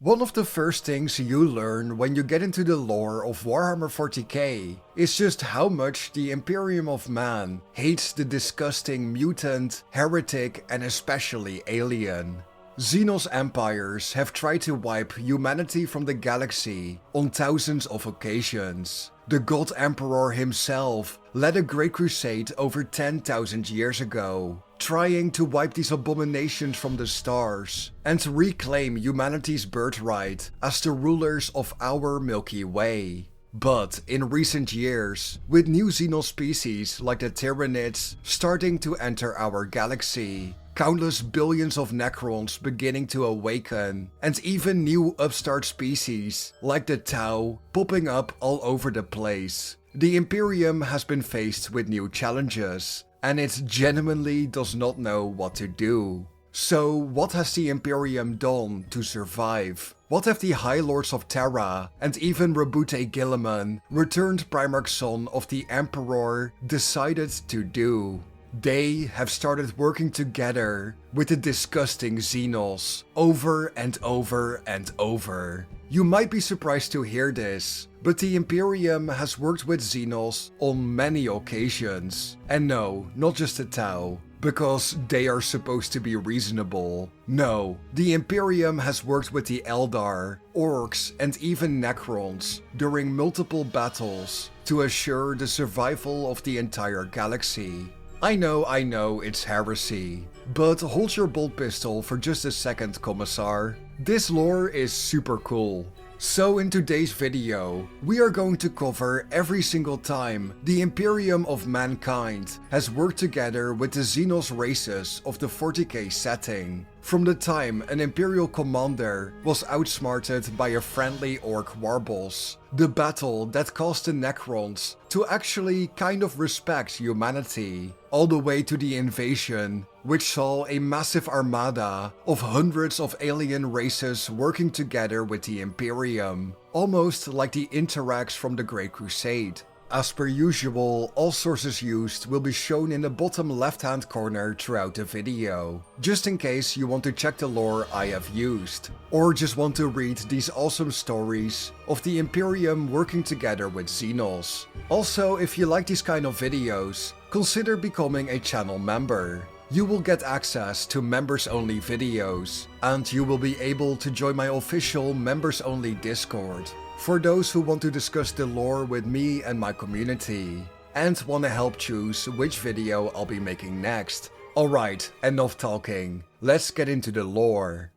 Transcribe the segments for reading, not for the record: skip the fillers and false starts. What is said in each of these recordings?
One of the first things you learn when you get into the lore of Warhammer 40K is just how much the Imperium of Man hates the disgusting mutant, heretic, and especially alien. Xenos empires have tried to wipe humanity from the galaxy on thousands of occasions. The God Emperor himself led a great crusade over 10,000 years ago, trying to wipe these abominations from the stars and reclaim humanity's birthright as the rulers of our Milky Way. But in recent years, with new Xenos species like the Tyranids starting to enter our galaxy, countless billions of Necrons beginning to awaken, and even new upstart species like the Tau popping up all over the place, the Imperium has been faced with new challenges, and it genuinely does not know what to do. So what has the Imperium done to survive? What have the High Lords of Terra and even Rabute Guilliman, returned Primarch son of the Emperor, decided to do? They have started working together with the disgusting Xenos over and over and over. You might be surprised to hear this, but the Imperium has worked with Xenos on many occasions. And no, not just the Tau, because they are supposed to be reasonable. No, the Imperium has worked with the Eldar, Orcs, and even Necrons during multiple battles to assure the survival of the entire galaxy. I know, it's heresy, but hold your bolt pistol for just a second, Commissar. This lore is super cool. So in today's video, we are going to cover every single time the Imperium of Mankind has worked together with the Xenos races of the 40k setting. From the time an Imperial commander was outsmarted by a friendly orc warboss, the battle that caused the Necrons to actually kind of respect humanity, all the way to the invasion, which saw a massive armada of hundreds of alien races working together with the Imperium, almost like the Interacts from the Great Crusade. As per usual, all sources used will be shown in the bottom left hand corner throughout the video, just in case you want to check the lore I have used, or just want to read these awesome stories of the Imperium working together with Xenos. Also, if you like these kind of videos, consider becoming a channel member. You will get access to members only videos, and you will be able to join my official members only Discord for those who want to discuss the lore with me and my community, and want to help choose which video I'll be making next. Alright, enough talking, let's get into the lore.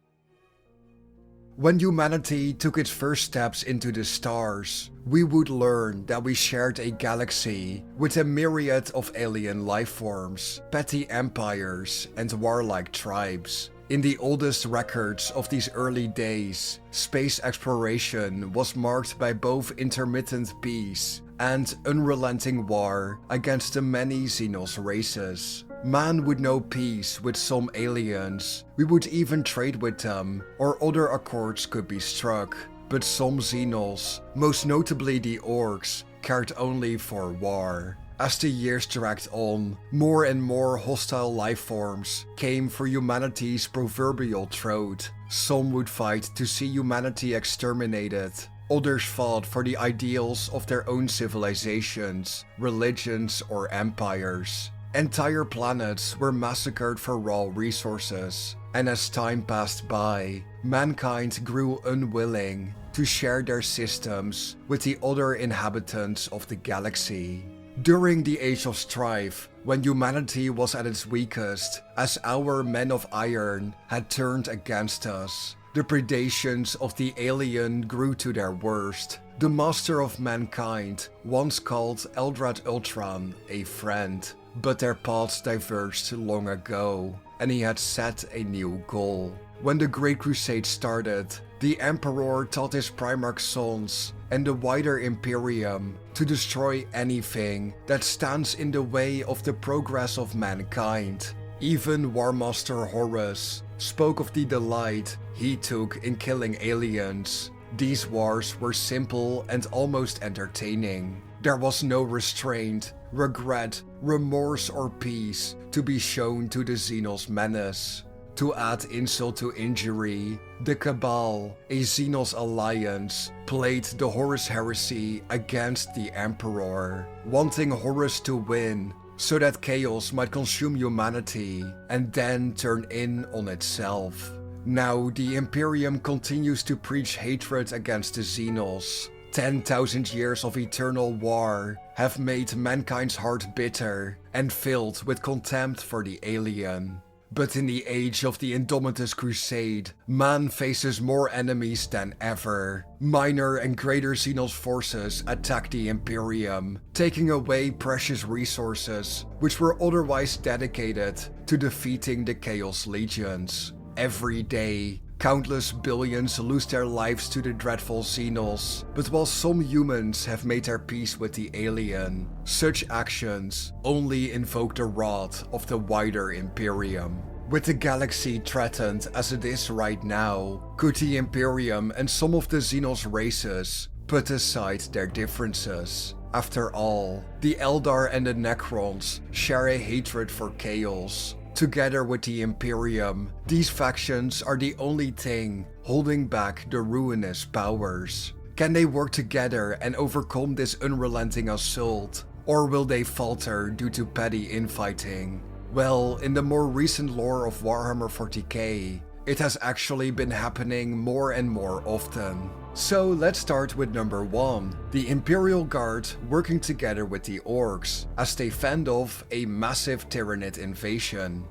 When humanity took its first steps into the stars, we would learn that we shared a galaxy with a myriad of alien lifeforms, petty empires, and warlike tribes. In the oldest records of these early days, space exploration was marked by both intermittent peace and unrelenting war against the many Xenos races. Man would know peace with some aliens, we would even trade with them, or other accords could be struck. But some Xenos, most notably the Orcs, cared only for war. As the years dragged on, more and more hostile lifeforms came for humanity's proverbial throat. Some would fight to see humanity exterminated. Others fought for the ideals of their own civilizations, religions, or empires. Entire planets were massacred for raw resources, and as time passed by, mankind grew unwilling to share their systems with the other inhabitants of the galaxy. During the Age of Strife, when humanity was at its weakest, as our men of iron had turned against us, the predations of the alien grew to their worst. The master of mankind once called Eldrad Ulthran a friend, but their paths diverged long ago, and he had set a new goal. When the Great Crusade started, the Emperor taught his Primarch sons and the wider Imperium to destroy anything that stands in the way of the progress of mankind. Even War Master Horus spoke of the delight he took in killing aliens. These wars were simple and almost entertaining. There was no restraint, regret, remorse, or peace to be shown to the Xenos menace. To add insult to injury, the Cabal, a Xenos alliance, played the Horus heresy against the Emperor, wanting Horus to win so that chaos might consume humanity and then turn in on itself. Now the Imperium continues to preach hatred against the Xenos. 10,000 years of eternal war have made mankind's heart bitter and filled with contempt for the alien. But in the age of the Indomitus Crusade, man faces more enemies than ever. Minor and greater Xenos forces attack the Imperium, taking away precious resources which were otherwise dedicated to defeating the Chaos Legions. Every day, countless billions lose their lives to the dreadful Xenos, but while some humans have made their peace with the alien, such actions only invoke the wrath of the wider Imperium. With the galaxy threatened as it is right now, could the Imperium and some of the Xenos races put aside their differences? After all, the Eldar and the Necrons share a hatred for chaos. Together with the Imperium, these factions are the only thing holding back the ruinous powers. Can they work together and overcome this unrelenting assault? Or will they falter due to petty infighting? Well, in the more recent lore of Warhammer 40K, it has actually been happening more and more often. So let's start with number 1, the Imperial Guard working together with the Orcs as they fend off a massive Tyranid invasion.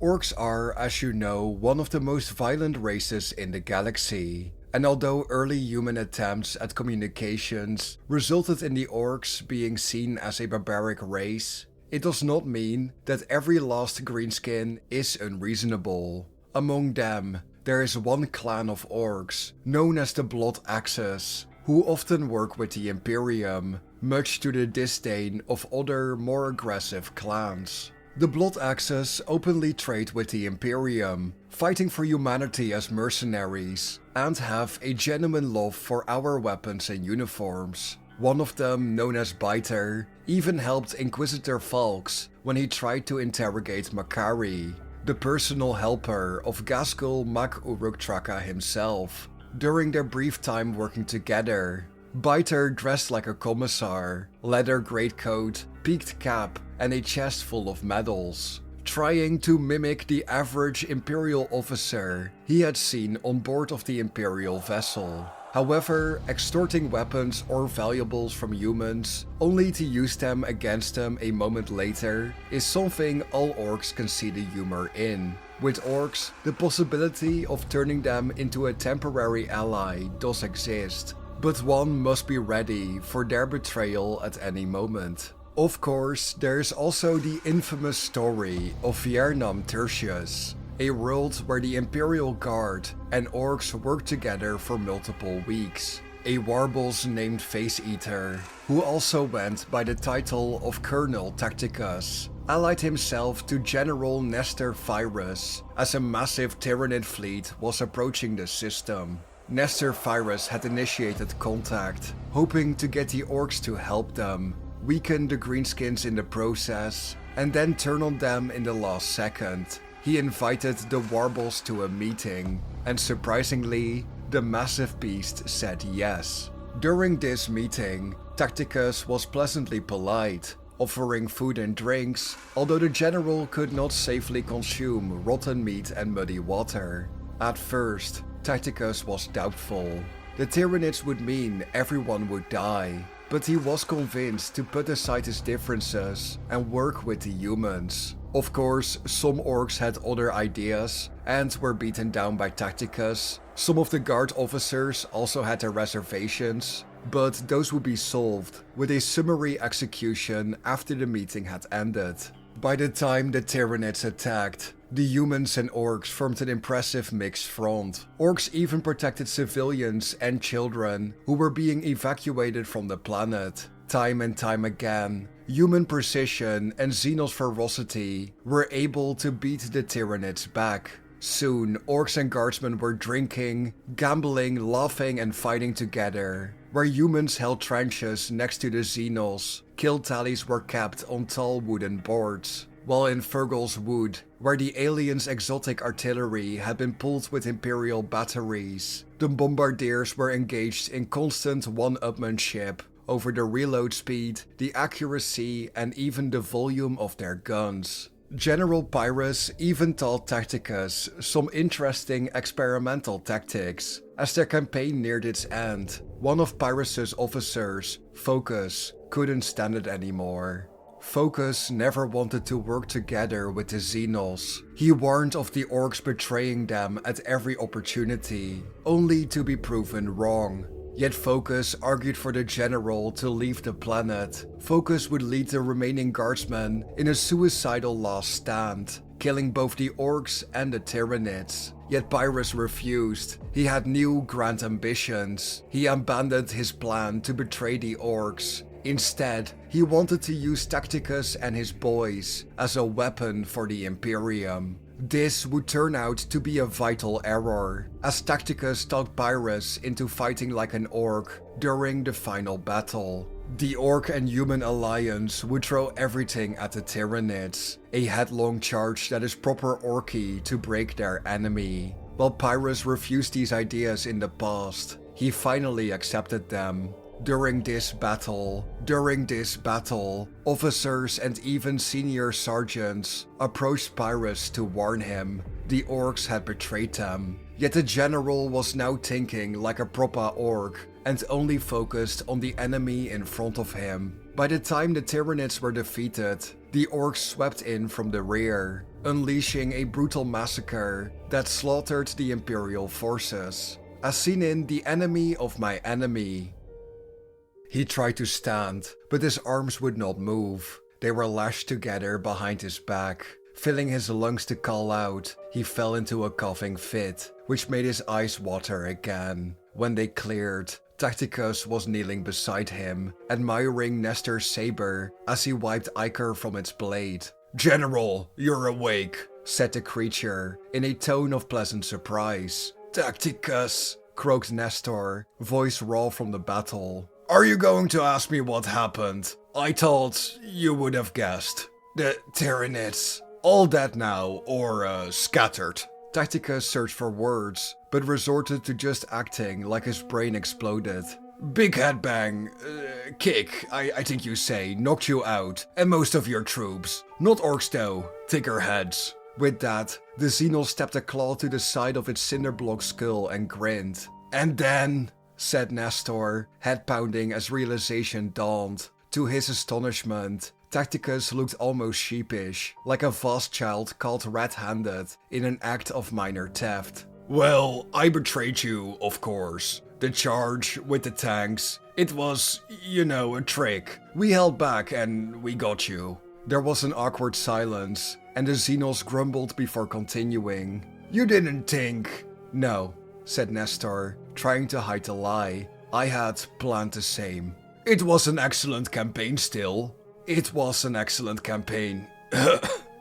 Orcs are, as you know, one of the most violent races in the galaxy. And although early human attempts at communications resulted in the Orcs being seen as a barbaric race, it does not mean that every last greenskin is unreasonable. Among them, there is one clan of Orcs, known as the Blood Axes, who often work with the Imperium, much to the disdain of other, more aggressive clans. The Blood Axes openly trade with the Imperium, fighting for humanity as mercenaries, and have a genuine love for our weapons and uniforms. One of them, known as Biter, even helped Inquisitor Falx when he tried to interrogate Makari, the personal helper of Gaskell Mac Uruk Traka himself. During their brief time working together, Biter dressed like a commissar, leather greatcoat, peaked cap, and a chest full of medals, trying to mimic the average Imperial officer he had seen on board of the Imperial vessel. However, extorting weapons or valuables from humans, only to use them against them a moment later, is something all Orcs can see the humor in. With Orcs, the possibility of turning them into a temporary ally does exist, but one must be ready for their betrayal at any moment. Of course, there's also the infamous story of Viernam Tertius, a world where the Imperial Guard and Orcs worked together for multiple weeks. A warboss named Face Eater, who also went by the title of Colonel Taktikus, allied himself to General Nestor Virus as a massive Tyranid fleet was approaching the system. Nestor Virus had initiated contact, hoping to get the Orcs to help them, weaken the greenskins in the process, and then turn on them in the last second. He invited the warboss to a meeting, and surprisingly, the massive beast said yes. During this meeting, Taktikus was pleasantly polite, offering food and drinks, although the general could not safely consume rotten meat and muddy water. At first, Taktikus was doubtful. The Tyranids would mean everyone would die, but he was convinced to put aside his differences and work with the humans. Of course, some Orcs had other ideas and were beaten down by Taktikus. Some of the guard officers also had their reservations, but those would be solved with a summary execution after the meeting had ended. By the time the Tyranids attacked, the humans and Orcs formed an impressive mixed front. Orcs even protected civilians and children who were being evacuated from the planet. Time and time again, human precision and Xenos ferocity were able to beat the Tyranids back. Soon, Orcs and Guardsmen were drinking, gambling, laughing and fighting together. Where humans held trenches next to the Xenos, kill tallies were kept on tall wooden boards. while in Fergal's Wood, where the aliens' exotic artillery had been pulled with Imperial batteries, the bombardiers were engaged in constant one-upmanship over the reload speed, the accuracy, and even the volume of their guns. General Pyrrhus even taught Taktikus some interesting experimental tactics. As their campaign neared its end, one of Pyrrhus's officers, Focus, couldn't stand it anymore. Focus never wanted to work together with the Xenos. He warned of the orcs betraying them at every opportunity, only to be proven wrong. Yet Focus argued for the general to leave the planet. Focus would lead the remaining guardsmen in a suicidal last stand, killing both the orcs and the Tyranids. Yet Pyrrhus refused. He had new grand ambitions. He abandoned his plan to betray the orcs. Instead, he wanted to use Taktikus and his boys as a weapon for the Imperium. This would turn out to be a vital error, as Taktikus talked Pyrrhus into fighting like an orc during the final battle. The orc and human alliance would throw everything at the Tyranids, a headlong charge that is proper orky to break their enemy. While Pyrrhus refused these ideas in the past, he finally accepted them. During this battle, officers and even senior sergeants approached Pyrrhus to warn him. The orcs had betrayed them. Yet the general was now thinking like a proper orc and only focused on the enemy in front of him. By the time the Tyranids were defeated, the orcs swept in from the rear, unleashing a brutal massacre that slaughtered the Imperial forces. As seen in The Enemy of My Enemy. He tried to stand, but his arms would not move. They were lashed together behind his back. Filling his lungs to call out, he fell into a coughing fit, which made his eyes water again. When they cleared, Taktikus was kneeling beside him, admiring Nestor's saber as he wiped ichor from its blade. "General, you're awake," said the creature, in a tone of pleasant surprise. "Taktikus," croaked Nestor, voice raw from the battle. "Are you going to ask me what happened? I thought you would have guessed. The Tyranids, all dead now, or scattered." Taktikus searched for words, but resorted to just acting like his brain exploded. "Big headbang, kick, I think you say, knocked you out, and most of your troops. Not orcs though, thicker heads." With that, the Xenos stepped a claw to the side of its cinderblock skull and grinned. "And then," said Nestor, head pounding as realization dawned. To his astonishment, Taktikus looked almost sheepish, like a vast child caught red-handed in an act of minor theft. "Well, I betrayed you, of course. The charge with the tanks, it was, a trick. We held back and we got you." There was an awkward silence, and the Xenos grumbled before continuing. "You didn't think..." "No," said Nestor, trying to hide the lie. "I had planned the same." "It was an excellent campaign still." "It was an excellent campaign."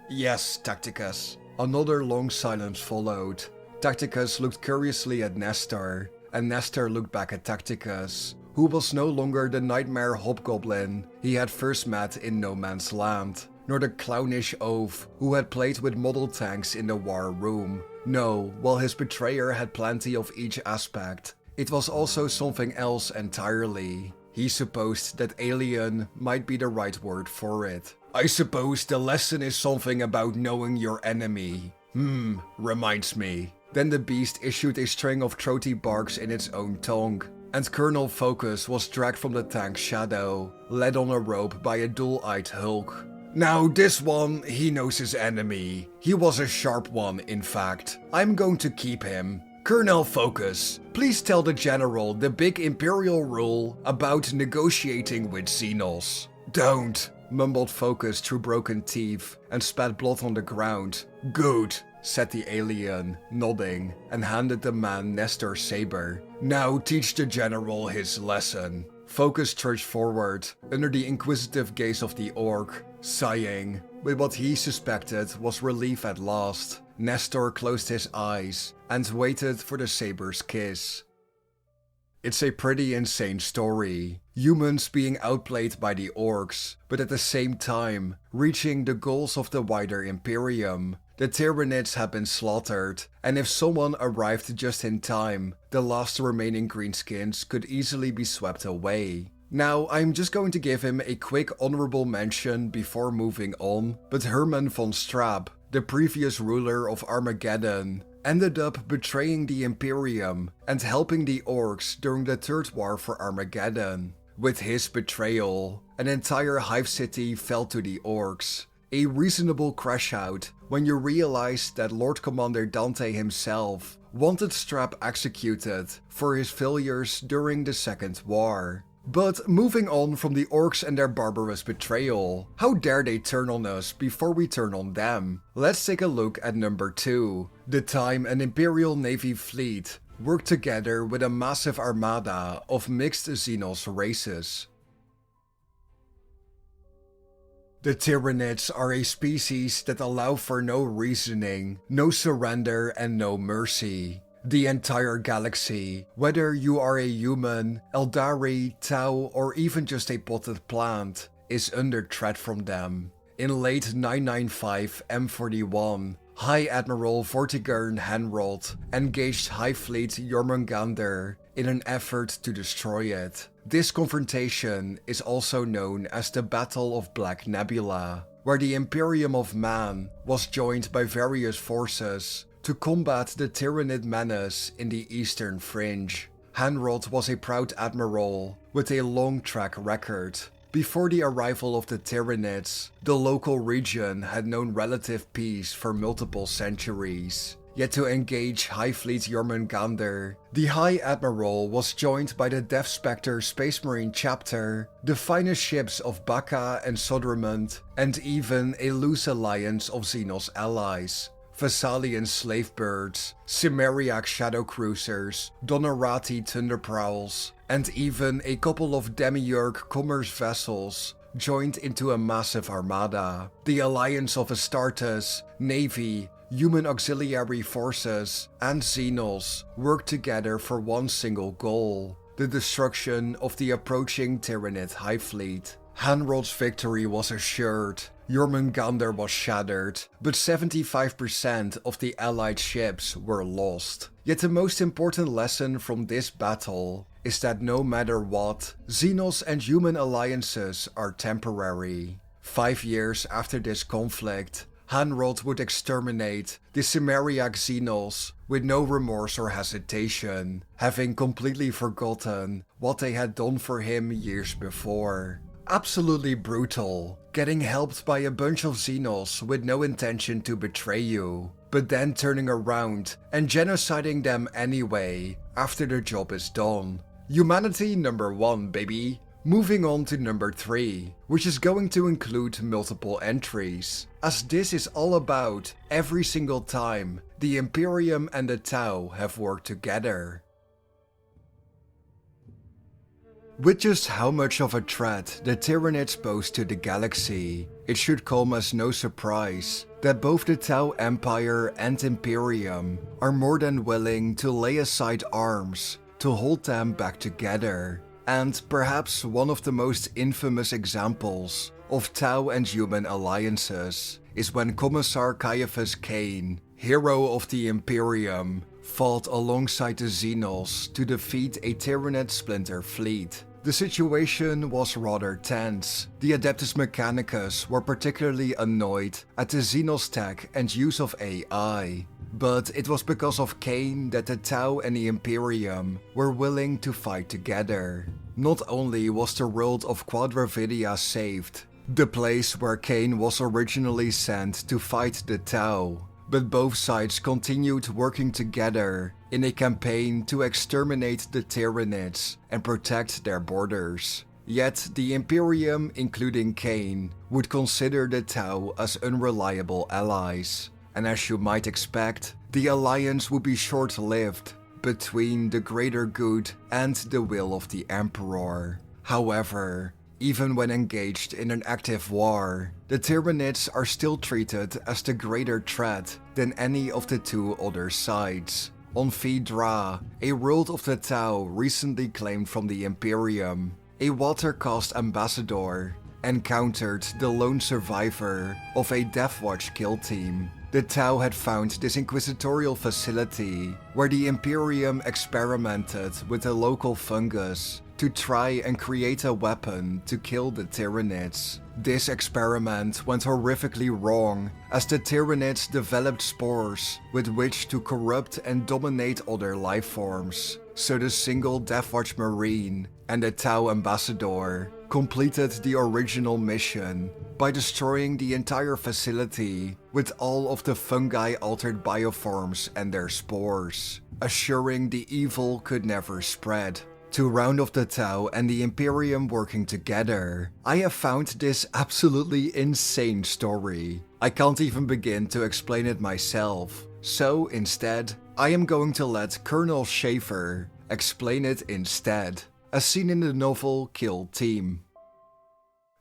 "Yes, Taktikus." Another long silence followed. Taktikus looked curiously at Nestor, and Nestor looked back at Taktikus, who was no longer the nightmare hobgoblin he had first met in No Man's Land, nor the clownish oaf who had played with model tanks in the war room. No, while his betrayer had plenty of each aspect, it was also something else entirely. He supposed that alien might be the right word for it. "I suppose the lesson is something about knowing your enemy. Reminds me." Then the beast issued a string of throaty barks in its own tongue, and Colonel Focus was dragged from the tank's shadow, led on a rope by a dull-eyed Hulk. "Now this one, he knows his enemy. He was a sharp one, in fact. I'm going to keep him. Colonel Focus, please tell the General the big Imperial rule about negotiating with Xenos." "Don't," mumbled Focus through broken teeth and spat blood on the ground. "Good," said the alien, nodding, and handed the man Nestor's saber. "Now teach the General his lesson." Focus trudged forward, under the inquisitive gaze of the orc, sighing. With what he suspected was relief at last, Nestor closed his eyes and waited for the saber's kiss. It's a pretty insane story. Humans being outplayed by the orcs, but at the same time, reaching the goals of the wider Imperium. The Tyranids have been slaughtered, and if someone arrived just in time, the last remaining greenskins could easily be swept away. Now, I'm just going to give him a quick honorable mention before moving on, but Herman von Straub, the previous ruler of Armageddon, ended up betraying the Imperium and helping the orcs during the Third War for Armageddon. With his betrayal, an entire hive city fell to the orcs. A reasonable crash out when you realize that Lord Commander Dante himself wanted Straub executed for his failures during the Second War. But moving on from the orcs and their barbarous betrayal, how dare they turn on us before we turn on them? Let's take a look at number 2, the time an Imperial Navy fleet worked together with a massive armada of mixed Xenos races. The Tyranids are a species that allow for no reasoning, no surrender, and no mercy. The entire galaxy, whether you are a human, Eldari, Tau, or even just a potted plant, is under threat from them. In late 995 M41, High Admiral Vortigern Henrold engaged Hive Fleet Jormungandr in an effort to destroy it. This confrontation is also known as the Battle of Black Nebula, where the Imperium of Man was joined by various forces to combat the Tyranid menace in the Eastern Fringe. Henrold was a proud admiral with a long track record. Before the arrival of the Tyranids, the local region had known relative peace for multiple centuries. Yet to engage High Fleet Jormungandr, the High Admiral was joined by the Death Spectre Space Marine chapter, the finest ships of Baka and Sodremund, and even a loose alliance of Xenos allies. Thessalian slave birds, Cimmeriac shadow cruisers, Donorati thunderprowls, and even a couple of Demiurge commerce vessels joined into a massive armada. The alliance of Astartes, Navy, human auxiliary forces, and Xenos worked together for one single goal: the destruction of the approaching Tyranid Hive Fleet. Henrold's victory was assured, Jormungandr was shattered, but 75% of the allied ships were lost. Yet the most important lesson from this battle is that no matter what, Xenos and human alliances are temporary. 5 years after this conflict, Henrold would exterminate the Cimmeriac Xenos with no remorse or hesitation, having completely forgotten what they had done for him years before. Absolutely brutal, getting helped by a bunch of Xenos with no intention to betray you, but then turning around and genociding them anyway after the job is done. Humanity number 1, baby. Moving on to number 3, which is going to include multiple entries, as this is all about every single time the Imperium and the Tau have worked together. With just how much of a threat the Tyranids pose to the galaxy, it should come as no surprise that both the Tau Empire and Imperium are more than willing to lay aside arms to hold them back together. And perhaps one of the most infamous examples of Tau and human alliances is when Commissar Caiaphas Cain, hero of the Imperium, fought alongside the Xenos to defeat a Tyranid splinter fleet. The situation was rather tense. The Adeptus Mechanicus were particularly annoyed at the Xenos tech and use of AI. But it was because of Cain that the Tau and the Imperium were willing to fight together. Not only was the world of Quadravidia saved, the place where Cain was originally sent to fight the Tau, but both sides continued working together in a campaign to exterminate the Tyranids and protect their borders. Yet the Imperium, including Cain, would consider the Tau as unreliable allies. And as you might expect, the alliance would be short-lived between the greater good and the will of the Emperor. However, even when engaged in an active war, the Tyranids are still treated as the greater threat than any of the two other sides. on Phaedra, a world of the Tau recently claimed from the Imperium, a Watercast ambassador encountered the lone survivor of a Deathwatch kill team. The Tau had found this inquisitorial facility where the Imperium experimented with the local fungus to try and create a weapon to kill the Tyranids. This experiment went horrifically wrong as the Tyranids developed spores with which to corrupt and dominate other life forms. So the single Deathwatch Marine and the Tau ambassador completed the original mission by destroying the entire facility with all of the fungi-altered bioforms and their spores, assuring the evil could never spread. To round off the Tau and the Imperium working together, I have found this absolutely insane story. I can't even begin to explain it myself, so instead, I am going to let Colonel Schaefer explain it instead, as seen in the novel Kill Team.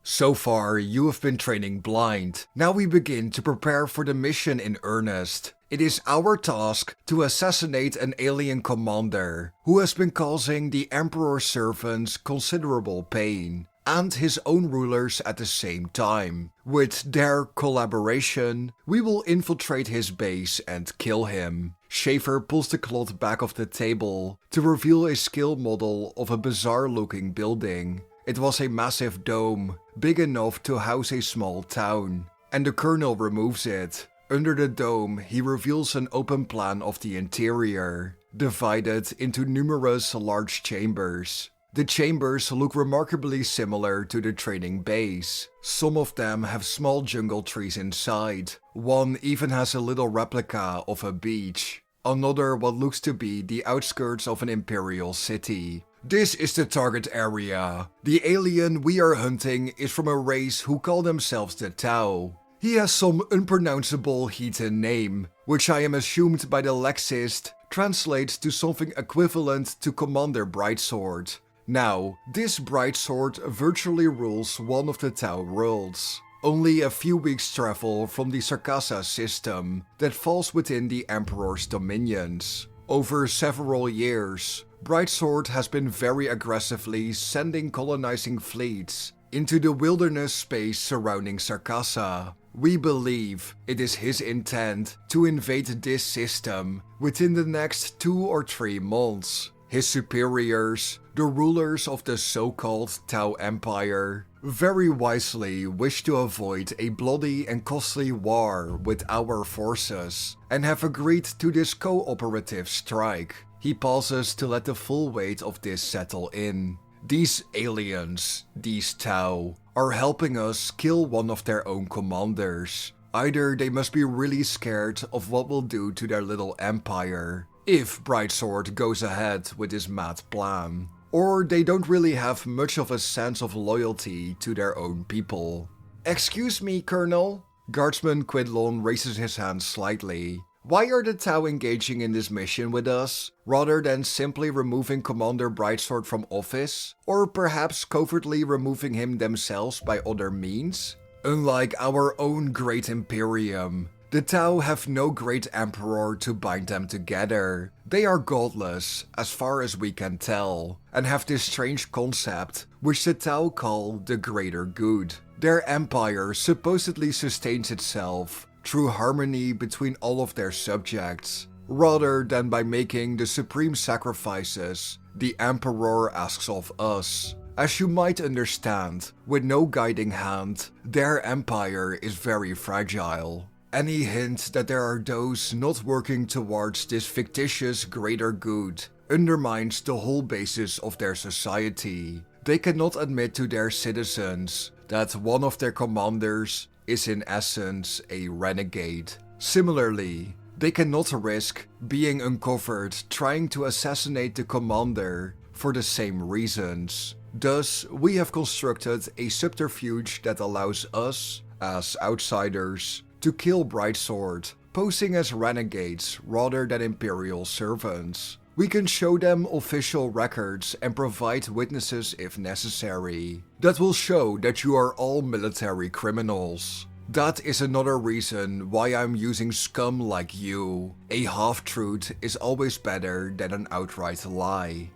So far, you have been training blind. Now we begin to prepare for the mission in earnest. It is our task to assassinate an alien commander who has been causing the Emperor's servants considerable pain, and his own rulers at the same time. With their collaboration, we will infiltrate his base and kill him. Schaefer pulls the cloth back off the table to reveal a skill model of a bizarre-looking building. It was a massive dome, big enough to house a small town, and the colonel removes it. Under the dome, he reveals an open plan of the interior, divided into numerous large chambers. The chambers look remarkably similar to the training base. Some of them have small jungle trees inside. One even has a little replica of a beach. Another what looks to be the outskirts of an imperial city. This is the target area. The alien we are hunting is from a race who call themselves the Tau. He has some unpronounceable heathen name, which I am assumed by the lexist translates to something equivalent to Commander Brightsword. Now, this Brightsword virtually rules one of the Tau worlds, only a few weeks travel from the Sarkassa system that falls within the Emperor's dominions. Over several years, Brightsword has been very aggressively sending colonizing fleets into the wilderness space surrounding Sarkassa. We believe it is his intent to invade this system within the next 2 or 3 months. His superiors, the rulers of the so-called Tau Empire, very wisely wish to avoid a bloody and costly war with our forces and have agreed to this cooperative strike. He pauses to let the full weight of this settle in. These aliens, these Tau, are helping us kill one of their own commanders. Either they must be really scared of what we'll do to their little empire if Brightsword goes ahead with his mad plan, or they don't really have much of a sense of loyalty to their own people. Excuse me, Colonel? Guardsman Quidlon raises his hand slightly. Why are the Tau engaging in this mission with us, rather than simply removing Commander Brightsword from office, or perhaps covertly removing him themselves by other means? Unlike our own great Imperium, the Tau have no great emperor to bind them together. They are godless, as far as we can tell, and have this strange concept, which the Tau call the greater good. Their empire supposedly sustains itself through harmony between all of their subjects, rather than by making the supreme sacrifices the Emperor asks of us. As you might understand, with no guiding hand, their empire is very fragile. Any hint that there are those not working towards this fictitious greater good undermines the whole basis of their society. They cannot admit to their citizens that one of their commanders is in essence a renegade. Similarly, they cannot risk being uncovered trying to assassinate the commander for the same reasons. Thus, we have constructed a subterfuge that allows us, as outsiders, to kill Brightsword, posing as renegades rather than Imperial servants. We can show them official records and provide witnesses if necessary. That will show that you are all military criminals. That is another reason why I'm using scum like you. A half-truth is always better than an outright lie.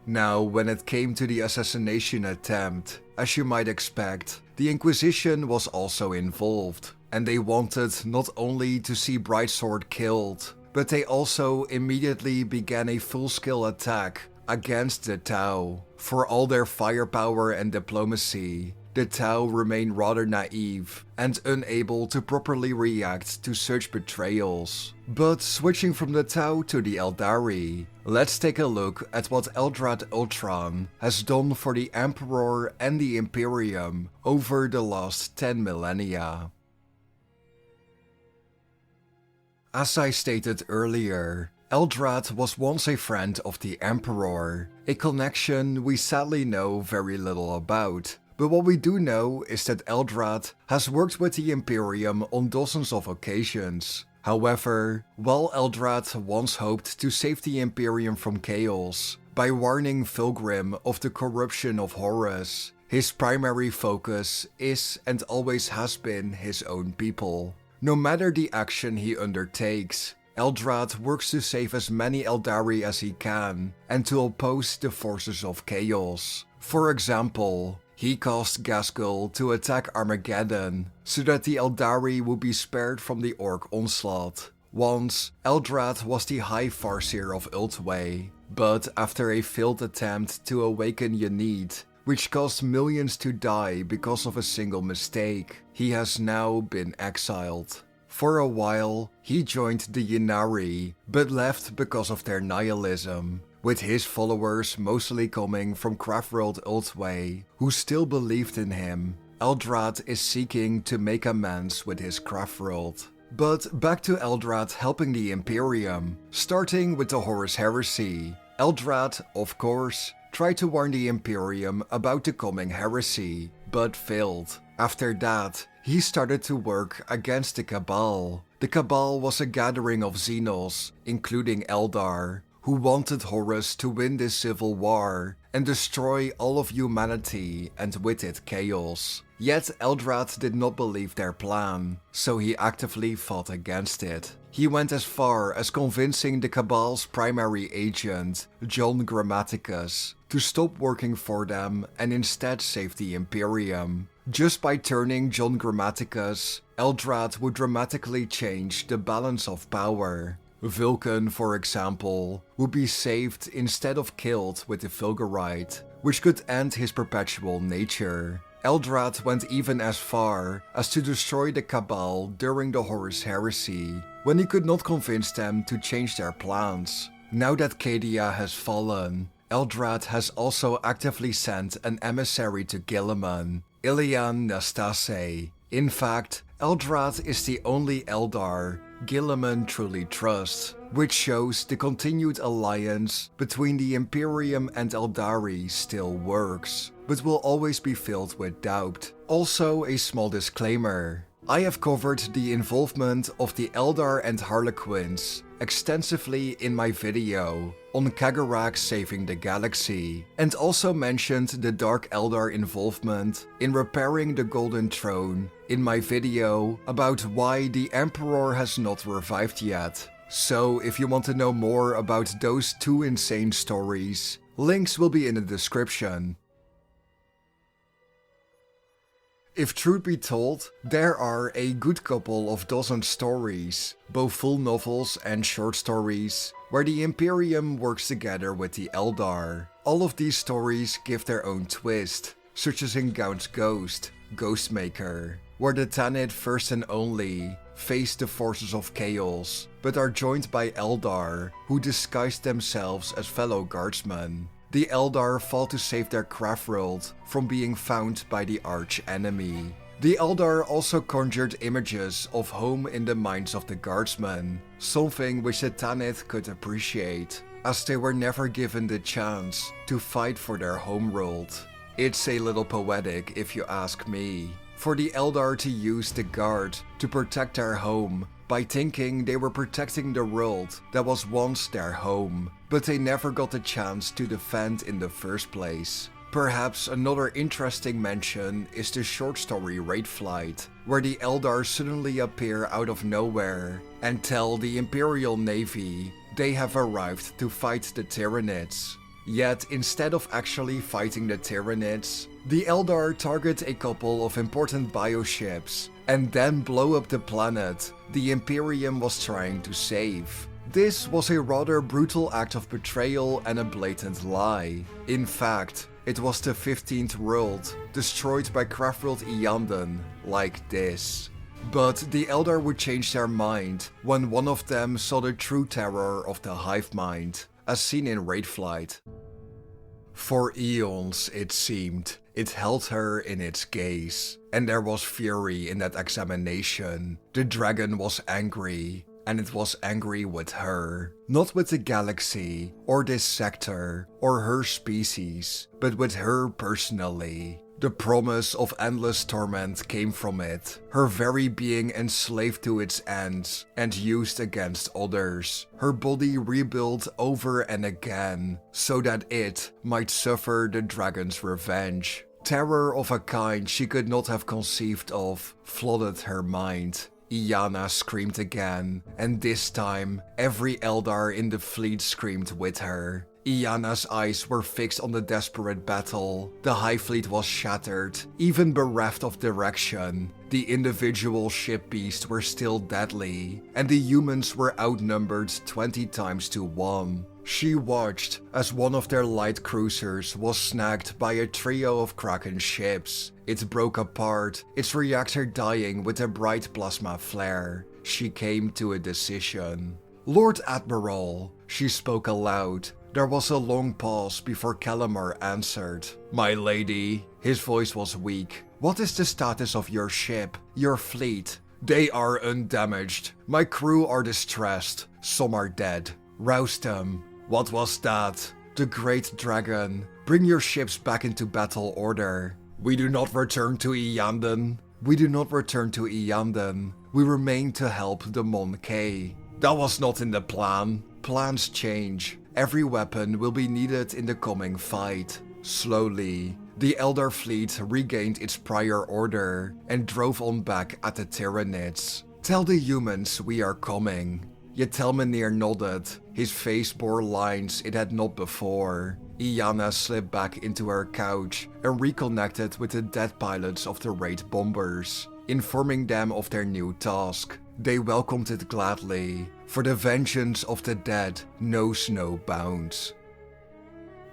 Now, when it came to the assassination attempt, as you might expect, the Inquisition was also involved, and they wanted not only to see Brightsword killed, but they also immediately began a full-scale attack against the Tau. For all their firepower and diplomacy, the Tau remain rather naive and unable to properly react to such betrayals. But switching from the Tau to the Eldari, let's take a look at what Eldrad Ulthran has done for the Emperor and the Imperium over the last 10 millennia. As I stated earlier, Eldrad was once a friend of the Emperor, a connection we sadly know very little about. But what we do know is that Eldrad has worked with the Imperium on dozens of occasions. However, while Eldrad once hoped to save the Imperium from chaos by warning Fulgrim of the corruption of Horus, his primary focus is and always has been his own people. No matter the action he undertakes, Eldrad works to save as many Eldari as he can and to oppose the forces of chaos. For example, he caused Gaskull to attack Armageddon so that the Eldari would be spared from the Orc onslaught. Once, Eldrad was the High Farseer of Ultway, but after a failed attempt to awaken Yanid, which caused millions to die because of a single mistake, he has now been exiled. For a while, he joined the Ynnari, but left because of their nihilism, with his followers mostly coming from Craftworld Ultway, who still believed in him. Eldrad is seeking to make amends with his Craftworld. But back to Eldrad helping the Imperium, starting with the Horus Heresy. Eldrad, of course, tried to warn the Imperium about the coming heresy, but failed. After that, he started to work against the Cabal. The Cabal was a gathering of Xenos, including Eldar, who wanted Horus to win this civil war and destroy all of humanity and with it chaos. Yet Eldrad did not believe their plan, so he actively fought against it. He went as far as convincing the Cabal's primary agent, John Grammaticus, to stop working for them and instead save the Imperium. Just by turning John Grammaticus, Eldrad would dramatically change the balance of power. Vulcan, for example, would be saved instead of killed with the Fulgurite, which could end his perpetual nature. Eldrad went even as far as to destroy the Cabal during the Horus Heresy, when he could not convince them to change their plans. Now that Cadia has fallen, Eldrad has also actively sent an emissary to Guilliman, Ilian Nastase. In fact, Eldrad is the only Eldar Guilliman truly trusts, which shows the continued alliance between the Imperium and Eldari still works, but will always be filled with doubt. Also, a small disclaimer. I have covered the involvement of the Eldar and Harlequins extensively in my video on Kagarak saving the galaxy, and also mentioned the Dark Eldar involvement in repairing the Golden Throne in my video about why the Emperor has not revived yet. So if you want to know more about those two insane stories, links will be in the description. If truth be told, there are a good couple of dozen stories, both full novels and short stories, where the Imperium works together with the Eldar. All of these stories give their own twist, such as in Gaunt's Ghost, Ghostmaker, where the Tanith first and only face the forces of chaos, but are joined by Eldar, who disguise themselves as fellow guardsmen. The Eldar fought to save their Craftworld from being found by the arch-enemy. The Eldar also conjured images of home in the minds of the guardsmen, something which the Tanith could appreciate, as they were never given the chance to fight for their homeworld. It's a little poetic if you ask me, for the Eldar to use the guard to protect their home by thinking they were protecting the world that was once their home, but they never got the chance to defend in the first place. Perhaps another interesting mention is the short story Raid Flight, where the Eldar suddenly appear out of nowhere and tell the Imperial Navy they have arrived to fight the Tyranids. Yet instead of actually fighting the Tyranids, the Eldar target a couple of important bioships and then blow up the planet the Imperium was trying to save. This was a rather brutal act of betrayal and a blatant lie. In fact, it was the 15th world, destroyed by Craftworld Iyanden, like this. But the Eldar would change their mind when one of them saw the true terror of the hive mind, as seen in Raid Flight. For eons, it seemed, it held her in its gaze, and there was fury in that examination. The dragon was angry, and it was angry with her. Not with the galaxy, or this sector, or her species, but with her personally. The promise of endless torment came from it, her very being enslaved to its ends and used against others, her body rebuilt over and again, so that it might suffer the dragon's revenge. Terror of a kind she could not have conceived of flooded her mind. Iana screamed again, and this time, every Eldar in the fleet screamed with her. Iana's eyes were fixed on the desperate battle. The High Fleet was shattered, even bereft of direction. The individual ship beasts were still deadly, and the humans were outnumbered 20 times to 1. She watched as one of their light cruisers was snagged by a trio of Kraken ships. It broke apart, its reactor dying with a bright plasma flare. She came to a decision. "Lord Admiral," she spoke aloud. There was a long pause before Calamar answered. "My lady." His voice was weak. "What is the status of your ship, your fleet?" "They are undamaged. My crew are distressed. Some are dead." "Rouse them." "What was that?" "The Great Dragon. Bring your ships back into battle order." "We do not return to Iyanden." "We do not return to Iyanden. We remain to help the Mon K." "That was not in the plan." "Plans change. Every weapon will be needed in the coming fight." Slowly, the Eldar fleet regained its prior order and drove on back at the Tyranids. "Tell the humans we are coming." Yetelmenir nodded. His face bore lines it had not before. Iana slipped back into her couch and reconnected with the dead pilots of the raid bombers, informing them of their new task. They welcomed it gladly, for the vengeance of the dead knows no bounds.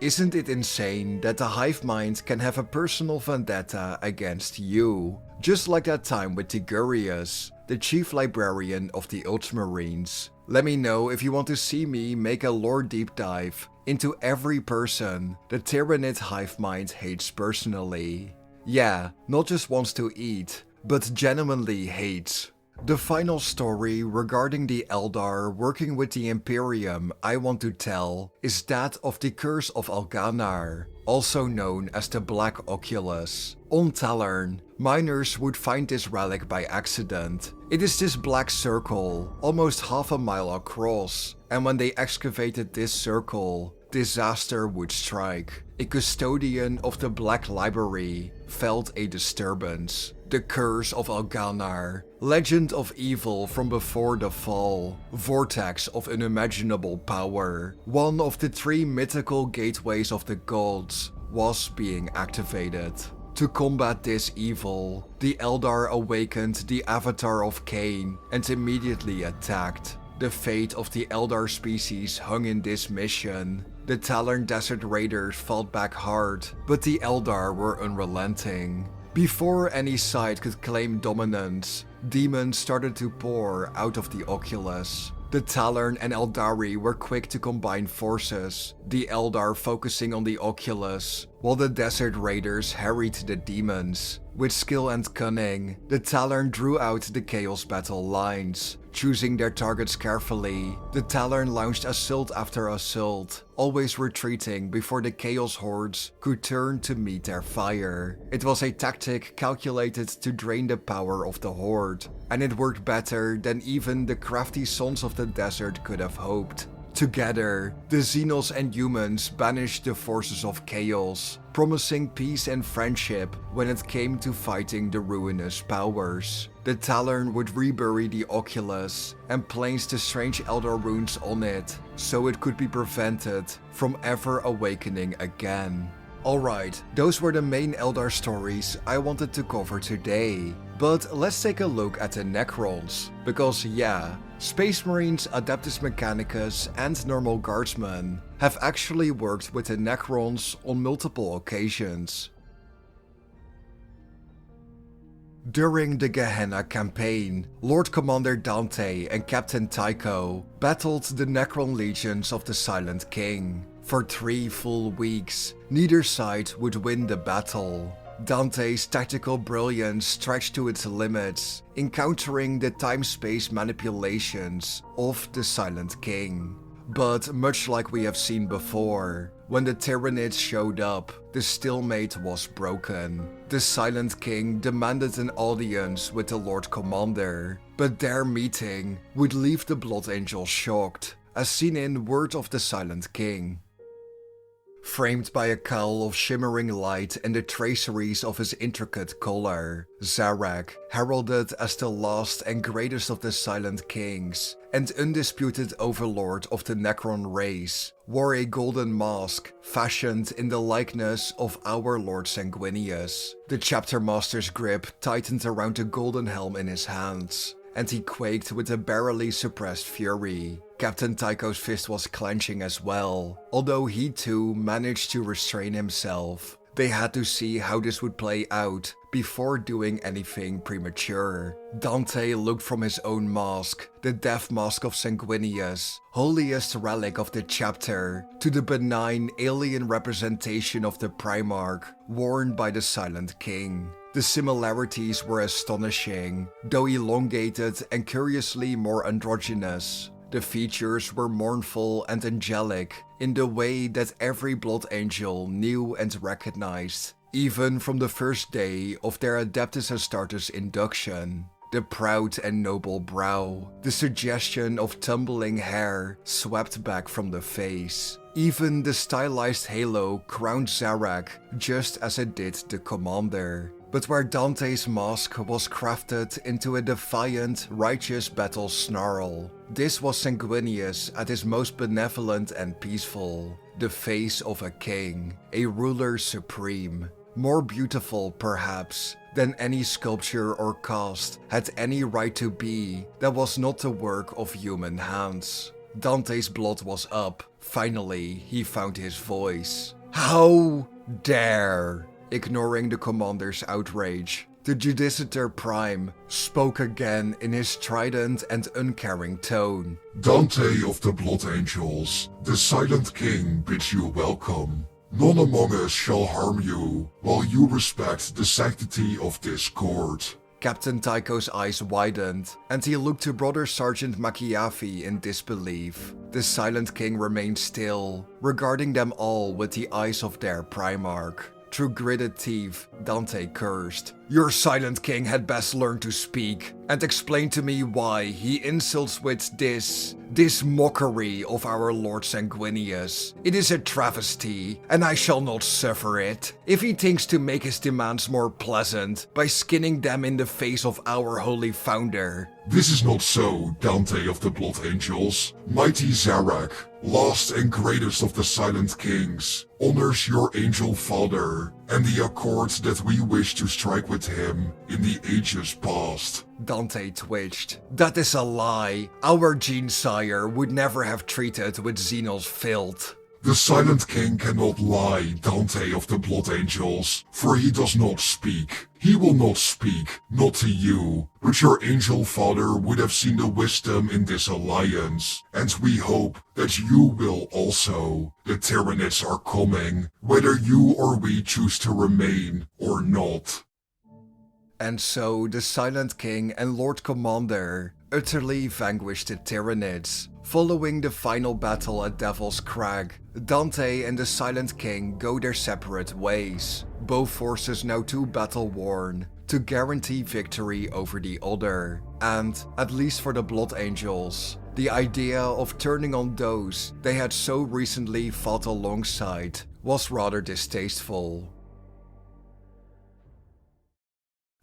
Isn't it insane that the hive mind can have a personal vendetta against you? Just like that time with Tigurius, the chief librarian of the Ultramarines. Let me know if you want to see me make a lore deep dive into every person the Tyranid hive mind hates personally. Yeah, not just wants to eat, but genuinely hates. The final story regarding the Eldar working with the Imperium I want to tell is that of the Curse of Alganar, also known as the Black Oculus. On Talern, miners would find this relic by accident. It is this black circle, almost half a mile across, and when they excavated this circle, disaster would strike. A custodian of the Black Library felt a disturbance. The Curse of Alganar, legend of evil from before the fall, vortex of unimaginable power, one of the 3 mythical gateways of the gods, was being activated. To combat this evil, the Eldar awakened the Avatar of Cain and immediately attacked. The fate of the Eldar species hung in this mission. The Talern Desert Raiders fought back hard, but the Eldar were unrelenting. Before any side could claim dominance, demons started to pour out of the Oculus. The Talern and Eldari were quick to combine forces, the Eldar focusing on the Oculus, while the Desert Raiders harried the demons. With skill and cunning, the Talern drew out the Chaos battle lines. Choosing their targets carefully, the Talern launched assault after assault, always retreating before the Chaos hordes could turn to meet their fire. It was a tactic calculated to drain the power of the horde, and it worked better than even the crafty Sons of the Desert could have hoped. Together, the Xenos and humans banished the forces of chaos, promising peace and friendship when it came to fighting the ruinous powers. The Talon would rebury the Oculus and place the strange Eldar runes on it, so it could be prevented from ever awakening again. Alright, those were the main Eldar stories I wanted to cover today. But let's take a look at the Necrons, because yeah, Space Marines, Adeptus Mechanicus and normal guardsmen have actually worked with the Necrons on multiple occasions. During the Gehenna campaign, Lord Commander Dante and Captain Tycho battled the Necron legions of the Silent King. For 3 full weeks, neither side would win the battle. Dante's tactical brilliance stretched to its limits, encountering the time-space manipulations of the Silent King. But much like we have seen before, when the Tyranids showed up, the stalemate was broken. The Silent King demanded an audience with the Lord Commander, but their meeting would leave the Blood Angels shocked, as seen in Word of the Silent King. Framed by a cowl of shimmering light and the traceries of his intricate collar, Zarak, heralded as the last and greatest of the Silent Kings and undisputed overlord of the Necron race, wore a golden mask fashioned in the likeness of our Lord Sanguinius. The Chapter Master's grip tightened around the golden helm in his hands, and he quaked with a barely suppressed fury. Captain Tycho's fist was clenching as well, although he too managed to restrain himself. They had to see how this would play out before doing anything premature. Dante looked from his own mask, the death mask of Sanguinius, holiest relic of the chapter, to the benign alien representation of the Primarch worn by the Silent King. The similarities were astonishing, though elongated and curiously more androgynous. The features were mournful and angelic in the way that every Blood Angel knew and recognized, even from the first day of their Adeptus Astartes induction. The proud and noble brow, the suggestion of tumbling hair swept back from the face. Even the stylized halo crowned Zarak just as it did the Commander. But where Dante's mask was crafted into a defiant, righteous battle snarl, this was Sanguinius at his most benevolent and peaceful, the face of a king, a ruler supreme. More beautiful, perhaps, than any sculpture or cast had any right to be that was not the work of human hands. Dante's blood was up. Finally, he found his voice. How dare! Ignoring the Commander's outrage, the Judicitor Prime spoke again in his strident and uncaring tone. Dante of the Blood Angels, the Silent King bids you welcome. None among us shall harm you, while you respect the sanctity of this court. Captain Tycho's eyes widened, and he looked to Brother Sergeant Machiavi in disbelief. The Silent King remained still, regarding them all with the eyes of their Primarch. Through gritted teeth, Dante cursed. Your Silent King had best learn to speak, and explain to me why he insults with this mockery of our Lord Sanguinius. It is a travesty, and I shall not suffer it. If he thinks to make his demands more pleasant by skinning them in the face of our holy founder. This is not so, Dante of the Blood Angels. Mighty Zarak, last and greatest of the Silent Kings, honors your angel father, and the accord that we wish to strike with him in the ages past. Dante twitched. That is a lie. Our Gene-sire would never have treated with Xenos filth. The Silent King cannot lie, Dante of the Blood Angels, for he does not speak. He will not speak, not to you, but your angel father would have seen the wisdom in this alliance, and we hope that you will also. The Tyranids are coming, whether you or we choose to remain or not. And so the Silent King and Lord Commander utterly vanquished the Tyranids. Following the final battle at Devil's Crag, Dante and the Silent King go their separate ways, both forces now too battle-worn to guarantee victory over the other. And, at least for the Blood Angels, The idea of turning on those they had so recently fought alongside was rather distasteful.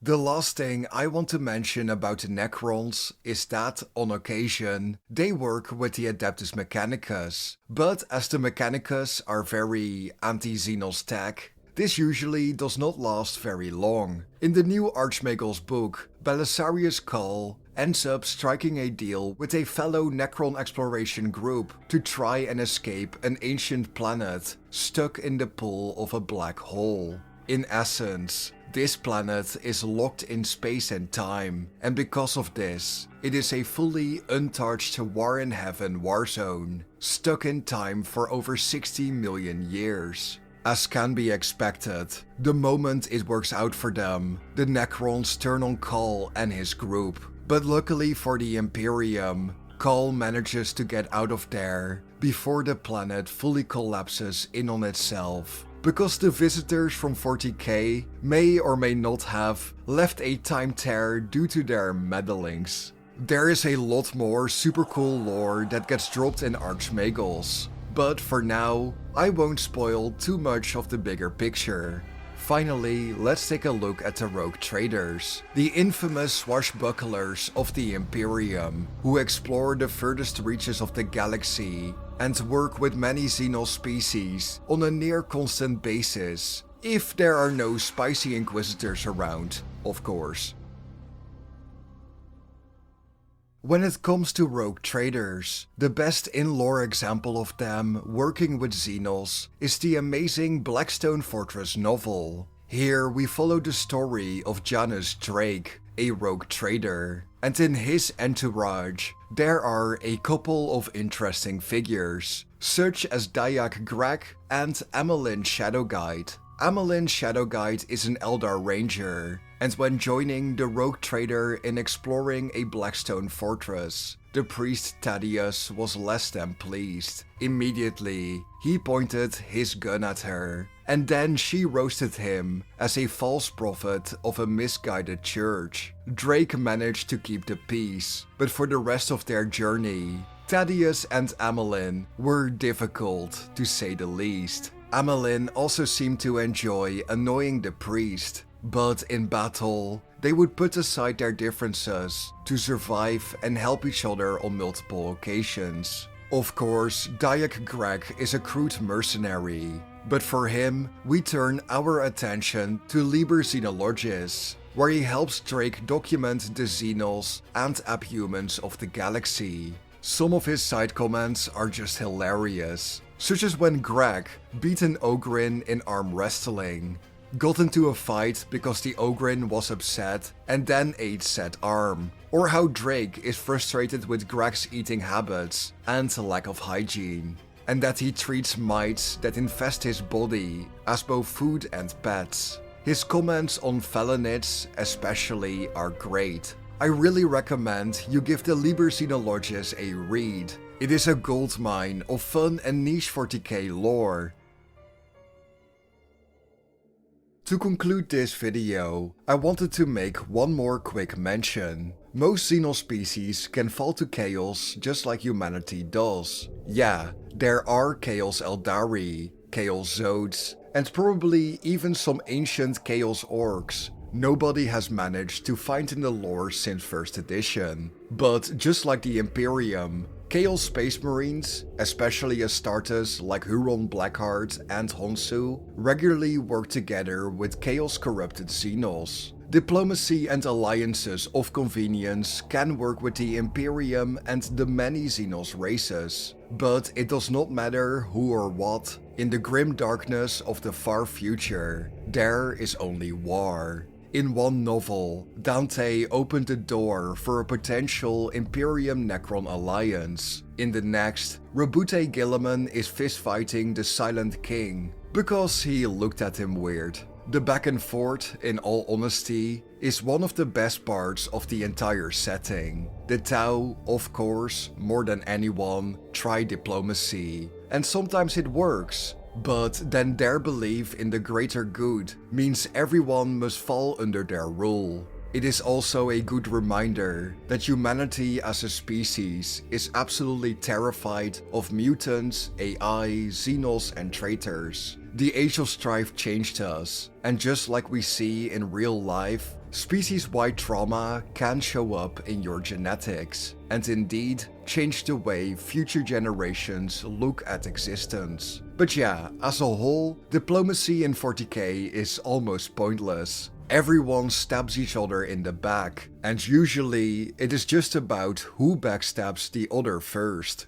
The last thing I want to mention about the Necrons is that, on occasion, they work with the Adeptus Mechanicus, but as the Mechanicus are very anti-Xenos tech, this usually does not last very long. In the new Archmagel's book, Belisarius Cawl ends up striking a deal with a fellow Necron exploration group to try and escape an ancient planet stuck in the pull of a black hole. In essence, this planet is locked in space and time, and because of this, it is a fully untouched war in heaven warzone, stuck in time for over 60 million years. As can be expected, the moment it works out for them, the Necrons turn on Cawl and his group. But luckily for the Imperium, Cawl manages to get out of there before the planet fully collapses in on itself, because the visitors from 40K may or may not have left a time tear due to their meddlings. There is a lot more super cool lore that gets dropped in Archmagels, but for now, I won't spoil too much of the bigger picture. Finally, let's take a look at the rogue traders, the infamous swashbucklers of the Imperium, who explore the furthest reaches of the galaxy and work with many Xenos species on a near constant basis, if there are no spicy inquisitors around, of course. When it comes to rogue traders, the best in-lore example of them working with Xenos is the amazing Blackstone Fortress novel. Here we follow the story of Janus Drake, a rogue trader, and in his entourage there are a couple of interesting figures, such as Dayak Greg and Amelin Shadowguide. Amelin Shadowguide is an Eldar Ranger, and when joining the rogue trader in exploring a Blackstone fortress, the priest Thaddeus was less than pleased. Immediately, he pointed his gun at her, and then she roasted him as a false prophet of a misguided church. Drake managed to keep the peace, but for the rest of their journey, Thaddeus and Amelin were difficult, to say the least. Amelin also seemed to enjoy annoying the priest, but in battle, they would put aside their differences to survive and help each other on multiple occasions. Of course, Dayak Greg is a crude mercenary, but for him, we turn our attention to Liber Xenologis, where he helps Drake document the Xenos and abhumans of the galaxy. Some of his side comments are just hilarious, such as when Greg beat an Ogrin in arm wrestling, got into a fight because the Ogrin was upset and then ate said arm, or how Drake is frustrated with Greg's eating habits and lack of hygiene, and that he treats mites that infest his body as both food and pets. His comments on Felonids especially are great. I really recommend you give the Liber Xenologis a read. It is a goldmine of fun and niche 40k lore. To conclude this video, I wanted to make one more quick mention. Most Xenos species can fall to chaos just like humanity does. Yeah, there are Chaos Eldari, Chaos Zodes, and probably even some ancient Chaos Orcs nobody has managed to find in the lore since 1st edition. But just like the Imperium, Chaos Space Marines, especially Astartes like Huron Blackheart and Honsu, regularly work together with Chaos corrupted Xenos. Diplomacy and alliances of convenience can work with the Imperium and the many Xenos races, but it does not matter who or what. In the grim darkness of the far future, there is only war. In one novel, Dante opened the door for a potential Imperium-Necron alliance. In the next, Rabute Gilliman is fistfighting the Silent King because he looked at him weird. The back and forth, in all honesty, is one of the best parts of the entire setting. The Tau, of course, more than anyone, try diplomacy, and sometimes it works. But then their belief in the greater good means everyone must fall under their rule. it is also a good reminder that humanity as a species is absolutely terrified of mutants, AI, Xenos and traitors. The Age of Strife changed us, and just like we see in real life, species-wide trauma can show up in your genetics, and indeed change the way future generations look at existence. But yeah, as a whole, diplomacy in 40k is almost pointless. Everyone stabs each other in the back, and usually it is just about who backstabs the other first.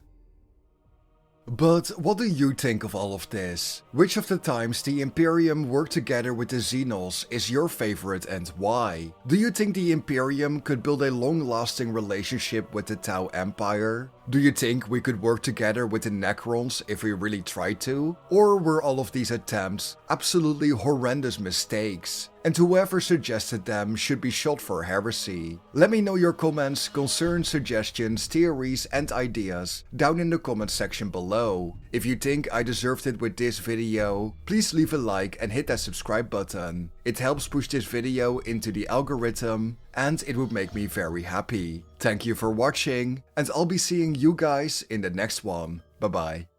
But what do you think of all of this? Which of the times the Imperium worked together with the Xenos is your favorite and why? Do you think the Imperium could build a long-lasting relationship with the Tau Empire? Do you think we could work together with the Necrons if we really tried to? Or were all of these attempts absolutely horrendous mistakes? And whoever suggested them should be shot for heresy. Let me know your comments, concerns, suggestions, theories and ideas down in the comment section below. If you think I deserved it with this video, please leave a like and hit that subscribe button. It helps push this video into the algorithm and it would make me very happy. Thank you for watching and I'll be seeing you guys in the next one. Bye bye.